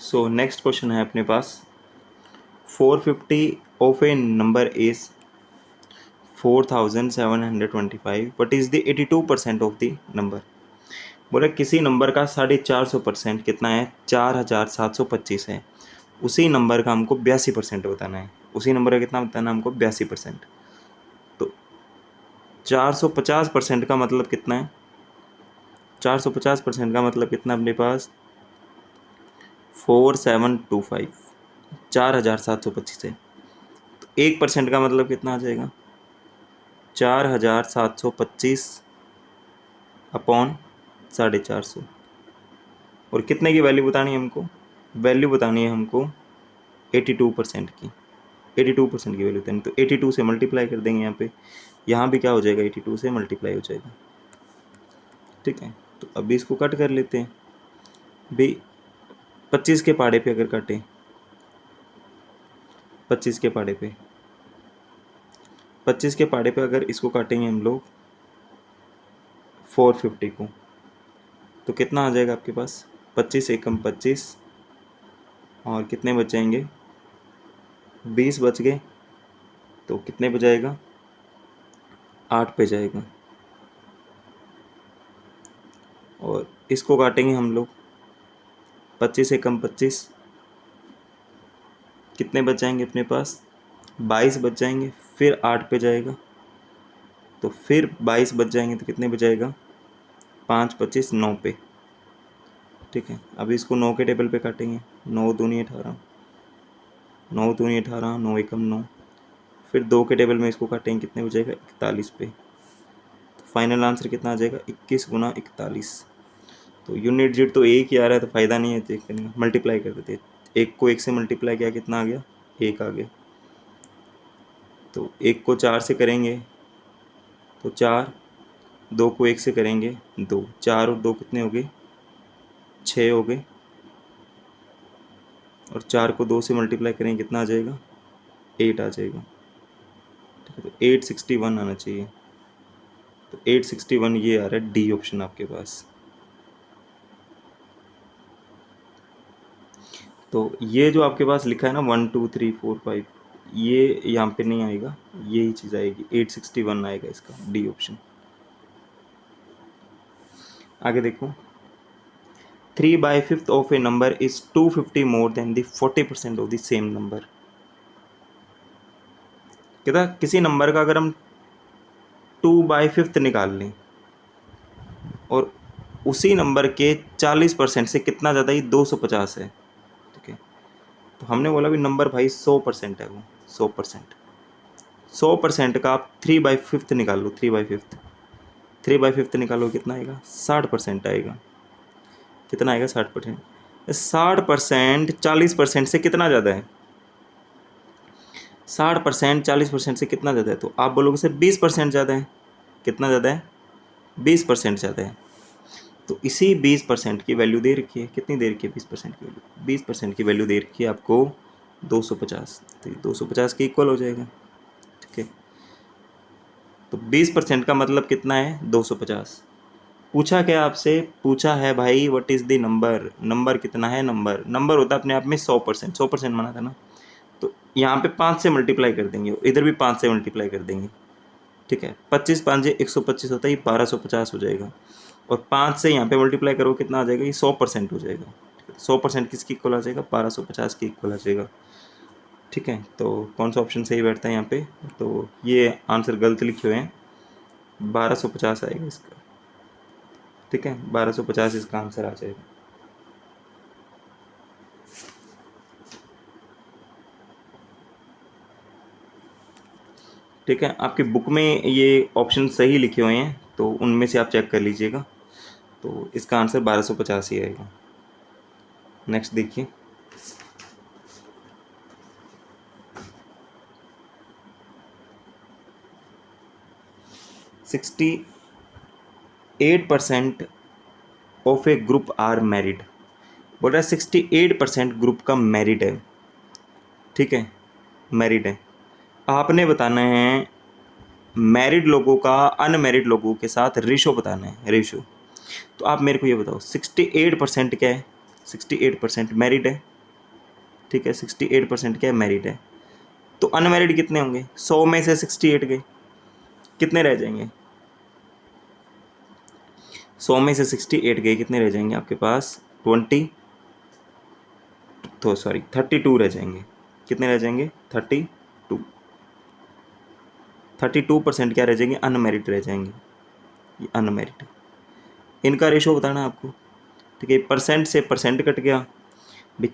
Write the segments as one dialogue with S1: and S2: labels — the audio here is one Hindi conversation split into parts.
S1: सो नेक्स्ट क्वेश्चन है अपने पास 450 of A number is 4725 but is the 82% of the number. बोला किसी नंबर का 450% कितना है, 4725 है। उसी नंबर का हमको 82% बताना है। उसी नंबर का कितना बताना है हमको, 82%। तो 450% का मतलब कितना है, 450% का मतलब कितना अपने पास 4725, 4725 है। तो 1% का मतलब कितना आ जाएगा, 4725 अपॉन 450। और कितने की वैल्यू बतानी है हमको, वैल्यू बतानी है हमको 82% की। 82% की वैल्यू बतानी, तो 82 से मल्टीप्लाई कर देंगे यहाँ पे क्या हो जाएगा, 82 से मल्टीप्लाई हो जाएगा। ठीक है, तो अभी इसको कट कर लेते हैं भाई। 25 के पाड़े पे अगर काटें, 25 के पाड़े पे 25 के पाड़े पे अगर इसको काटेंगे हम लोग 450 को, तो कितना आ जाएगा आपके पास, 25 एकम 25 और कितने बच जाएंगे, 20 बच गए। तो कितने पे जाएगा, 8 पे जाएगा। और इसको काटेंगे हम लोग 25 एकम 25, कितने बच जाएंगे अपने पास, 22 बच जाएंगे। फिर 8 पे जाएगा, तो फिर 22 बच जाएंगे, तो कितने बचाएगा, 5 25 9 पे। ठीक है, अभी इसको 9 के टेबल पे काटेंगे, 9 दूनी 18, 9 दूनी 18, 9 एकम 9। फिर 2 के टेबल में इसको काटेंगे, कितने बचेगा, 41 पे। तो फाइनल आंसर कितना आ जाएगा, 21 गुना 41। तो यूनिट जिट तो एक ही आ रहा है, तो फ़ायदा नहीं है चेक करने का, मल्टीप्लाई कर देते। एक को एक से मल्टीप्लाई किया, कितना आ गया, एक आ गया। तो एक को 4 से करेंगे तो 4, 2 को 1 से करेंगे 2, 4 और 2 कितने हो गए, 6 हो गए। और 4 को 2 से मल्टीप्लाई करेंगे, कितना आ जाएगा, 8 आ जाएगा। ठीक है, तो 861 आना चाहिए। तो 861 ये आ रहा है, डी ऑप्शन आपके पास। तो ये जो आपके पास लिखा है ना 1 2 3 4 5, ये यहाँ पे नहीं आएगा, यही चीज़ आएगी, 861 आएगा इसका, डी ऑप्शन। आगे देखो, 3/5 of A number is 250 more than the 40% of the same number. कहता किसी नंबर का अगर हम 2/5 निकाल लें और उसी नंबर के 40% से कितना ज़्यादा ही 250 है। ठीक है, तो हमने बोला भी नंबर भाई 100% है, वो 100%। 100% का आप 3/5 निकाल लो, 3/5, 3/5 निकालो, कितना आएगा, 60% आएगा। कितना आएगा, 60%। 60% 40% से कितना ज़्यादा है, 60% 40% से कितना ज़्यादा है, तो आप बोलोगे सर 20% ज़्यादा है। कितना ज़्यादा है, 20% ज़्यादा है। तो इसी 20% की वैल्यू दे रखी है, कितनी दे रखी है, 20% की वैल्यू, 20% की वैल्यू दे रखी है आपको 250। तो 250 के इक्वल हो जाएगा। ठीक है, तो 20% का मतलब कितना है, 250। पूछा क्या आपसे, पूछा है भाई what is the number, number कितना है, नंबर होता है अपने आप में 100%, 100% माना था ना। तो यहाँ पे 5 से मल्टीप्लाई कर देंगे, इधर भी 5 से मल्टीप्लाई कर देंगे। ठीक है, 25 5 125 होता है, ये 1250 हो जाएगा। और 5 से यहाँ पे मल्टीप्लाई करो, कितना आ जाएगा, ये 100% हो जाएगा। 100% किसकी इक्वल आ जाएगा, 1250 की इक्वल आ जाएगा। ठीक है, तो कौन सा ऑप्शन सही बैठता है यहाँ पे, तो ये आंसर गलत लिखे हुए हैं, 1250 आएगा इसका। ठीक है, 1250 इसका आंसर आ जाएगा। ठीक है, आपकी बुक में ये ऑप्शन सही लिखे हुए हैं, तो उनमें से आप चेक कर लीजिएगा। तो इसका आंसर 1250 ही आएगा। नेक्स्ट देखिए, 68% of a group are married. बोल रहा है 68% ग्रुप का मैरिड है। ठीक है, मैरिड है। आपने बताना है मैरिड लोगों का अनमैरिड लोगों के साथ रेशो बताना है, रेशो। तो आप मेरे को ये बताओ 68% क्या है, 68% मैरिड है। ठीक है, 68% क्या है, मैरिड है। तो अनमैरिड कितने होंगे, 100 में से 68 गए, कितने रह जाएंगे, 100 में से 68 गए, कितने रह जाएंगे आपके पास, 32 रह जाएंगे। कितने रह जाएंगे, 32% क्या रह जाएंगे, अनमैरिड रह जाएंगे, ये अनमैरिड। इनका रेशो बताना आपको, ठीक है। परसेंट से परसेंट कट गया भाई,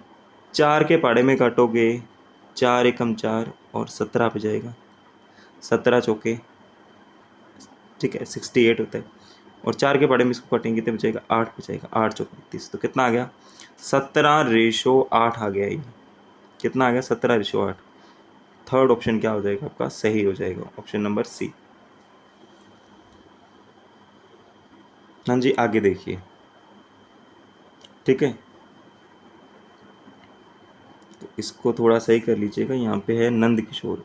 S1: 4 के पहाड़े में काटोगे, 4 एकम 4 और 17 पे जाएगा, 17 चौके, ठीक है, 68 होता है। और 4 के पहाड़े में इसको काटेंगे कितने बचेगा, 8 पे जाएगा, 8 चौके 32, तो कितना आ गया, 17:8 आ गया ये। कितना आ गया, 17:8। थर्ड ऑप्शन क्या हो जाएगा आपका, सही हो जाएगा, ऑप्शन नंबर सी। हाँ जी, आगे देखिए, ठीक है। तो इसको थोड़ा सही कर लीजिएगा, यहाँ पे है Nand Kishore.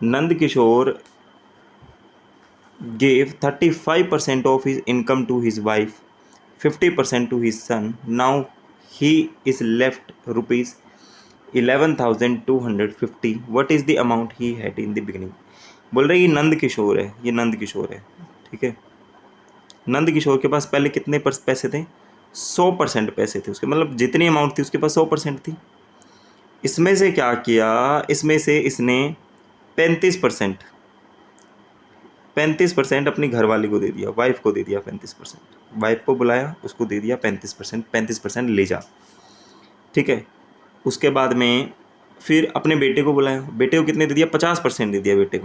S1: Nand Kishore gave 35% of his income to his wife, 50% to his son. Now he is left rupees 11,250. What is the amount he had in the beginning? बोल रहे ये नंद किशोर है, ये नंद किशोर है, ठीक है। नंद किशोर के पास पहले कितने पैसे थे, 100% पैसे थे उसके, मतलब जितनी अमाउंट थी उसके पास 100% थी। इसमें से क्या किया, इसमें से इसने 35% 35% अपनी घरवाली को दे दिया, वाइफ को दे दिया 35%, वाइफ को बुलाया, उसको दे दिया 35%, 35% ले जा, ठीक है। उसके बाद में फिर अपने बेटे को बुलाया, बेटे को कितने दे दिया, 50% दे दिया बेटे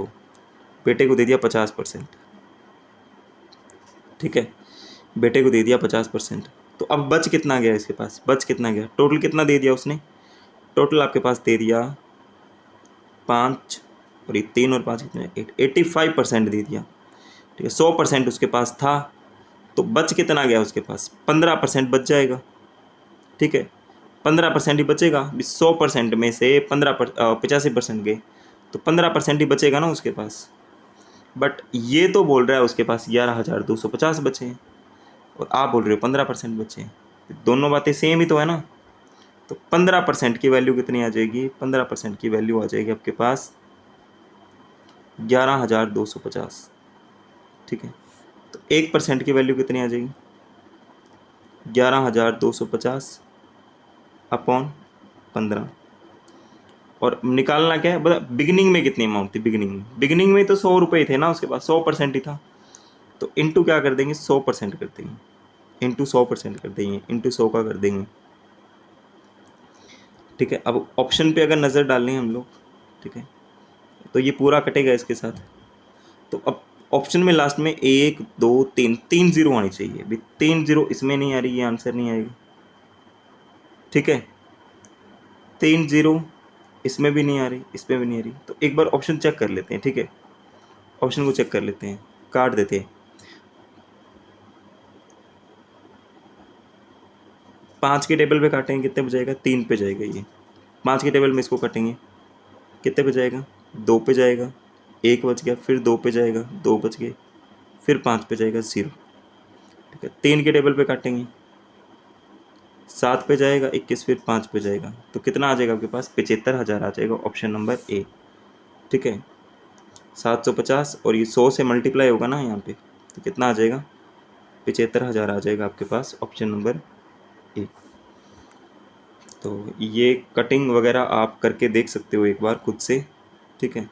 S1: को दे दिया 50%, ठीक है, बेटे को दे दिया 50%। तो अब बच कितना गया इसके पास, बच कितना गया, टोटल कितना दे दिया उसने, टोटल आपके पास दे दिया 5, और ये 3 और 5 कितने, 85% दे दिया, ठीक है। 100% उसके पास था, तो बच कितना गया उसके पास, 15% बच जाएगा, ठीक है। 15% ही बचेगा, 100% में से 85% गए, तो 15% ही बचेगा ना उसके पास। बट ये तो बोल रहा है उसके पास 11,250 बचे हैं, और आप बोल रहे हो 15% बचे हैं, दोनों बातें सेम ही तो है ना। तो 15% की वैल्यू कितनी आ जाएगी, 15% की वैल्यू आ जाएगी आपके पास 11,250, ठीक है। तो 1% की वैल्यू कितनी आ जाएगी, 11,250 अपॉन 15। और निकालना क्या है, बता बिगिनिंग में कितनी अमाउंट थी, बिगिनिंग में तो 100 रुपये थे ना उसके पास, 100% ही था, तो इंटू क्या कर देंगे, 100% कर देंगे, इंटू 100% कर देंगे, इंटू 100 का कर देंगे, ठीक है। अब ऑप्शन पे अगर नज़र डालें हम लोग, ठीक है, तो ये पूरा कटेगा इसके साथ। तो अब ऑप्शन में लास्ट में 1 2 3 3 जीरो आनी चाहिए, भाई 3 जीरो इसमें नहीं आ रही, ये आंसर नहीं आएगा, ठीक है। 3 जीरो इसमें भी नहीं आ रही, इसमें भी नहीं आ रही, तो एक बार ऑप्शन चेक कर लेते हैं, ठीक है। ऑप्शन को चेक कर लेते हैं, काट देते हैं। 5 के टेबल पे काटेंगे कितने पे जाएगा, 3 पे जाएगा ये। 5 के टेबल में इसको काटेंगे कितने पे जाएगा, 2 पे जाएगा, 1 बच गया, फिर 2 पे जाएगा, 2 बच गए, फिर 5 पे जाएगा 0, ठीक है। 3 के टेबल पे काटेंगे 7 पे जाएगा 21, फिर 5 पे जाएगा, तो कितना आ जाएगा आपके पास, 75,000 आ जाएगा, ऑप्शन नंबर ए, ठीक है। 750 और ये 100 से मल्टीप्लाई होगा ना यहाँ पे, तो कितना आ जाएगा, 75,000 आ जाएगा आपके पास, ऑप्शन नंबर ए। तो ये कटिंग वगैरह आप करके देख सकते हो एक बार खुद से, ठीक है।